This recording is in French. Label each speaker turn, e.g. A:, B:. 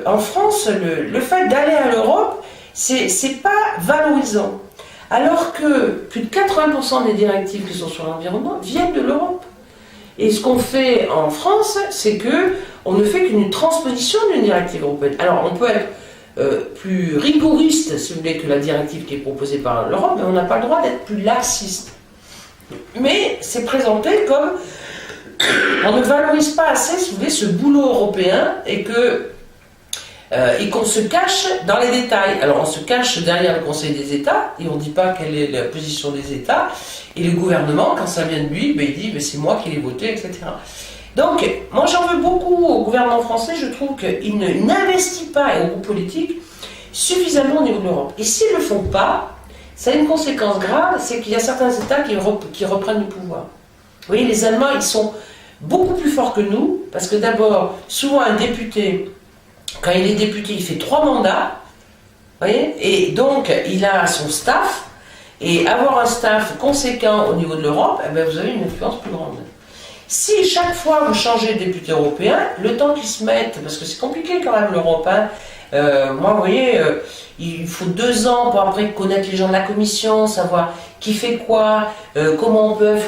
A: en France, le fait d'aller à l'Europe, c'est pas valorisant. Alors que plus de 80% des directives qui sont sur l'environnement viennent de l'Europe. Et ce qu'on fait en France, c'est que on ne fait qu'une transposition d'une directive européenne. Alors on peut être plus rigoriste, si vous voulez, que la directive qui est proposée par l'Europe, mais on n'a pas le droit d'être plus laxiste. Mais c'est présenté comme on ne valorise pas assez, si vous voulez, ce boulot européen et qu'on se cache dans les détails. Alors on se cache derrière le Conseil des États et on ne dit pas quelle est la position des États. Et le gouvernement, quand ça vient de lui, il dit c'est moi qui l'ai voté, etc. Donc moi j'en veux beaucoup au gouvernement français. Je trouve qu'il n'investit pas, et au groupe politique, suffisamment au niveau de l'Europe. Et s'ils ne le font pas, ça a une conséquence grave, c'est qu'il y a certains États qui reprennent le pouvoir. Vous voyez, les Allemands, ils sont beaucoup plus forts que nous, parce que d'abord, souvent un député, quand il est député, il fait 3 mandats, vous voyez, et donc il a son staff, et avoir un staff conséquent au niveau de l'Europe, eh bien, vous avez une influence plus grande. Si chaque fois vous changez de député européen, le temps qu'ils se mettent, parce que c'est compliqué quand même l'Europe, hein, moi vous voyez, il faut 2 ans pour après connaître les gens de la commission, savoir qui fait quoi, comment on peut influencer.